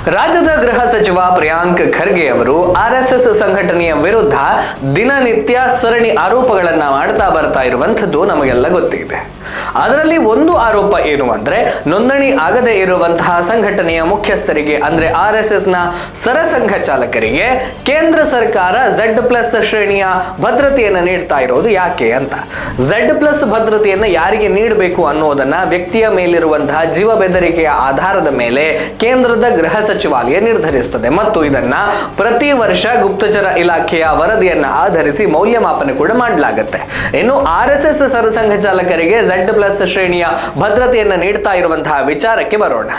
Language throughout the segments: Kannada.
ರಾಜ್ಯದ ಗೃಹ ಸಚಿವ ಪ್ರಿಯಾಂಕ್ ಖರ್ಗೆ ಅವರು ಆರ್ಎಸ್ಎಸ್ ಸಂಘಟನೆಯ ವಿರುದ್ಧ ದಿನನಿತ್ಯ ಸರಣಿ ಆರೋಪಗಳನ್ನ ಮಾಡ್ತಾ ಬರ್ತಾ ಇರುವಂತದ್ದು ನಮಗೆಲ್ಲ ಗೊತ್ತಿದೆ. ಅದರಲ್ಲಿ ಒಂದು ಆರೋಪ ಏನು ಅಂದ್ರೆ, ನೋಂದಣಿ ಆಗದೆ ಇರುವಂತಹ ಸಂಘಟನೆಯ ಮುಖ್ಯಸ್ಥರಿಗೆ ಅಂದ್ರೆ ಆರ್ಎಸ್ಎಸ್ ನ ಸರಸಂಘ ಚಾಲಕರಿಗೆ ಕೇಂದ್ರ ಸರ್ಕಾರ Z+ ಶ್ರೇಣಿಯ ಭದ್ರತೆಯನ್ನು ನೀಡ್ತಾ ಇರೋದು ಯಾಕೆ ಅಂತ. Z+ ಭದ್ರತೆಯನ್ನು ಯಾರಿಗೆ ನೀಡಬೇಕು ಅನ್ನೋದನ್ನ ವ್ಯಕ್ತಿಯ ಮೇಲಿರುವಂತಹ ಜೀವ ಬೆದರಿಕೆಯ ಆಧಾರದ ಮೇಲೆ ಕೇಂದ್ರದ ಗೃಹ ಸಚಿವಾಲಯ ನಿರ್ಧರಿಸುತ್ತದೆ ಮತ್ತು ಇದನ್ನ ಪ್ರತಿ ವರ್ಷ ಗುಪ್ತಚರ ಇಲಾಖೆಯ ವರದಿಯನ್ನ ಆಧರಿಸಿ ಮೌಲ್ಯಮಾಪನ ಕೂಡ ಮಾಡಲಾಗುತ್ತೆ. ಇನ್ನು ಆರ್ಎಸ್ಎಸ್ ಸರಸಂಘ ಚಾಲಕರಿಗೆ Z+ ಶ್ರೇಣಿಯ ಭದ್ರತೆಯನ್ನು ನೀಡ್ತಾ ಇರುವಂತಹ ವಿಚಾರಕ್ಕೆ ಬರೋಣ.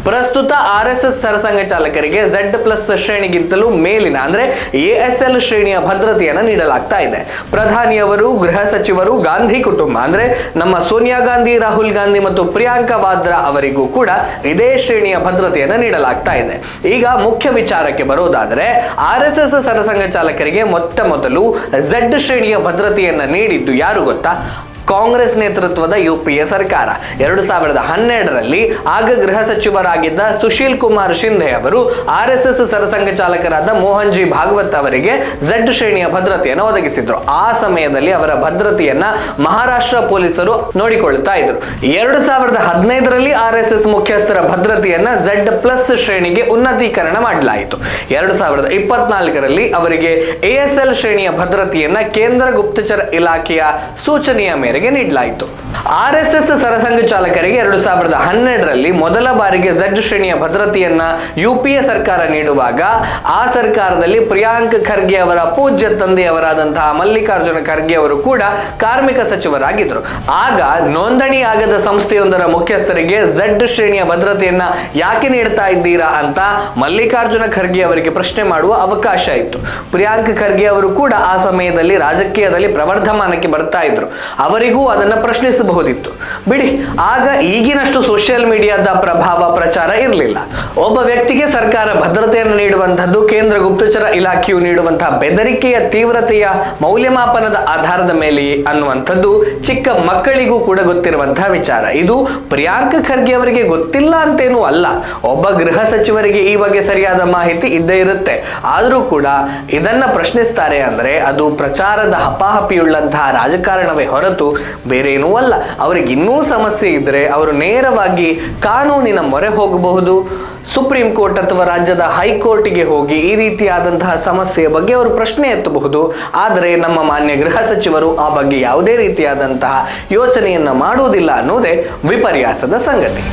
ಪ್ರಸ್ತುತ ಆರ್ಎಸ್ಎಸ್ ಸರಸಂಘ ಚಾಲಕರಿಗೆ Z+ ಶ್ರೇಣಿಗಿಂತಲೂ ಮೇಲಿನ ಅಂದ್ರೆ ASL ಶ್ರೇಣಿಯ ಭದ್ರತೆಯನ್ನು ನೀಡಲಾಗ್ತಾ ಇದೆ. ಪ್ರಧಾನಿಯವರು, ಗೃಹ ಸಚಿವರು, ಗಾಂಧಿ ಕುಟುಂಬ ಅಂದ್ರೆ ನಮ್ಮ ಸೋನಿಯಾ ಗಾಂಧಿ, ರಾಹುಲ್ ಗಾಂಧಿ ಮತ್ತು ಪ್ರಿಯಾಂಕಾ ವಾದ್ರಾ ಅವರಿಗೂ ಕೂಡ ಇದೇ ಶ್ರೇಣಿಯ ಭದ್ರತೆಯನ್ನು ನೀಡಲಾಗ್ತಾ ಇದೆ. ಈಗ ಮುಖ್ಯ ವಿಚಾರಕ್ಕೆ ಬರೋದಾದ್ರೆ, ಆರ್ಎಸ್ಎಸ್ ಸರಸಂಘ ಚಾಲಕರಿಗೆ ಮೊಟ್ಟ ಮೊದಲು Z ಶ್ರೇಣಿಯ ಭದ್ರತೆಯನ್ನು ನೀಡಿದ್ದು ಯಾರು ಗೊತ್ತಾ? ಕಾಂಗ್ರೆಸ್ ನೇತೃತ್ವದ UPA ಸರ್ಕಾರ. 2012ರಲ್ಲಿ ಆಗ ಗೃಹ ಸಚಿವರಾಗಿದ್ದ ಸುಶೀಲ್ ಕುಮಾರ್ ಶಿಂಧೆ ಅವರು ಆರ್ಎಸ್ಎಸ್ ಸರಸಂಘ ಚಾಲಕರಾದ ಮೋಹನ್ ಜಿ ಭಾಗವತ್ ಅವರಿಗೆ Z ಶ್ರೇಣಿಯ ಭದ್ರತೆಯನ್ನು ಒದಗಿಸಿದ್ರು. ಆ ಸಮಯದಲ್ಲಿ ಅವರ ಭದ್ರತೆಯನ್ನ ಮಹಾರಾಷ್ಟ್ರ ಪೊಲೀಸರು ನೋಡಿಕೊಳ್ತಾ ಇದ್ರು. 2015ರಲ್ಲಿ ಆರ್ಎಸ್ಎಸ್ ಮುಖ್ಯಸ್ಥರ ಭದ್ರತೆಯನ್ನ Z+ ಶ್ರೇಣಿಗೆ ಉನ್ನತೀಕರಣ ಮಾಡಲಾಯಿತು. 2024ರಲ್ಲಿ ಅವರಿಗೆ ASL ಶ್ರೇಣಿಯ ಭದ್ರತೆಯನ್ನ ಕೇಂದ್ರ ಗುಪ್ತಚರ ಇಲಾಖೆಯ ಸೂಚನೆಯ ಮೇರೆಗೆ ನೀಡಲಾಯಿತು. ಆರ್ಎಸ್ಎಸ್ ಸರಸಂಘ ಚಾಲಕರಿಗೆ 2012ರಲ್ಲಿ ಮೊದಲ ಬಾರಿಗೆ Z ಶ್ರೇಣಿಯ ಭದ್ರತೆಯನ್ನ UPA ಸರ್ಕಾರ ನೀಡುವಾಗ ಆ ಸರ್ಕಾರದಲ್ಲಿ ಪ್ರಿಯಾಂಕ್ ಖರ್ಗೆ ಅವರ ಪೂಜ್ಯ ತಂದೆಯವರಾದಂತಹ ಮಲ್ಲಿಕಾರ್ಜುನ ಖರ್ಗೆ ಅವರು ಕೂಡ ಕಾರ್ಮಿಕ ಸಚಿವರಾಗಿದ್ದರು. ಆಗ ನೋಂದಣಿ ಆಗದ ಸಂಸ್ಥೆಯೊಂದರ ಮುಖ್ಯಸ್ಥರಿಗೆ Z ಶ್ರೇಣಿಯ ಭದ್ರತೆಯನ್ನ ಯಾಕೆ ನೀಡ್ತಾ ಇದ್ದೀರಾ ಅಂತ ಮಲ್ಲಿಕಾರ್ಜುನ ಖರ್ಗೆ ಅವರಿಗೆ ಪ್ರಶ್ನೆ ಮಾಡುವ ಅವಕಾಶ ಇತ್ತು. ಪ್ರಿಯಾಂಕ್ ಖರ್ಗೆ ಅವರು ಕೂಡ ಆ ಸಮಯದಲ್ಲಿ ರಾಜಕೀಯದಲ್ಲಿ ಪ್ರವರ್ಧಮಾನಕ್ಕೆ ಬರ್ತಾ ಇದ್ರು. ಅವರಿಗೂ ಅದನ್ನ ಪ್ರಶ್ನಿಸಬಹುದಿತ್ತು. ಬಿಡಿ, ಆಗ ಈಗಿನಷ್ಟು ಸೋಷಿಯಲ್ ಮೀಡಿಯಾದ ಪ್ರಭಾವ ಪ್ರಚಾರ ಇರಲಿಲ್ಲ. ಒಬ್ಬ ವ್ಯಕ್ತಿಗೆ ಸರ್ಕಾರ ಭದ್ರತೆಯನ್ನು ನೀಡುವಂತದ್ದು ಕೇಂದ್ರ ಗುಪ್ತಚರ ಇಲಾಖೆಯು ನೀಡುವಂತಹ ಬೆದರಿಕೆಯ ತೀವ್ರತೆಯ ಮೌಲ್ಯಮಾಪನದ ಆಧಾರದ ಮೇಲೆ ಅನ್ನುವಂಥದ್ದು ಚಿಕ್ಕ ಮಕ್ಕಳಿಗೂ ಕೂಡ ಗೊತ್ತಿರುವಂತಹ ವಿಚಾರ. ಇದು ಪ್ರಿಯಾಂಕ್ ಖರ್ಗೆ ಅವರಿಗೆ ಗೊತ್ತಿಲ್ಲ ಅಂತೇನೂ ಅಲ್ಲ. ಒಬ್ಬ ಗೃಹ ಸಚಿವರಿಗೆ ಈ ಬಗ್ಗೆ ಸರಿಯಾದ ಮಾಹಿತಿ ಇದ್ದೇ ಇರುತ್ತೆ. ಆದರೂ ಕೂಡ ಇದನ್ನ ಪ್ರಶ್ನಿಸ್ತಾರೆ ಅಂದ್ರೆ ಅದು ಪ್ರಚಾರದ ಹಪಾಹಪಿಯುಳ್ಳಂತಹ ರಾಜಕಾರಣವೇ ಹೊರತು ಬೇರೇನೂ ಅಲ್ಲ. ಅವರಿಗೆ ಇನ್ನೂ ಸಮಸ್ಯೆ ಇದ್ರೆ ಅವರು ನೇರವಾಗಿ ಕಾನೂನಿನ ಮೊರೆ ಹೋಗಬಹುದು. ಸುಪ್ರೀಂ ಕೋರ್ಟ್ ಅಥವಾ ರಾಜ್ಯದ ಹೈಕೋರ್ಟ್ಗೆ ಹೋಗಿ ಈ ರೀತಿಯಾದಂತಹ ಸಮಸ್ಯೆಯ ಬಗ್ಗೆ ಅವರು ಪ್ರಶ್ನೆ ಎತ್ತಬಹುದು. ಆದರೆ ನಮ್ಮ ಮಾನ್ಯ ಗೃಹ ಸಚಿವರು ಆ ಬಗ್ಗೆ ಯಾವುದೇ ರೀತಿಯಾದಂತಹ ಯೋಚನೆಯನ್ನ ಮಾಡುವುದಿಲ್ಲ ಅನ್ನೋದೇ ವಿಪರ್ಯಾಸದ ಸಂಗತಿ.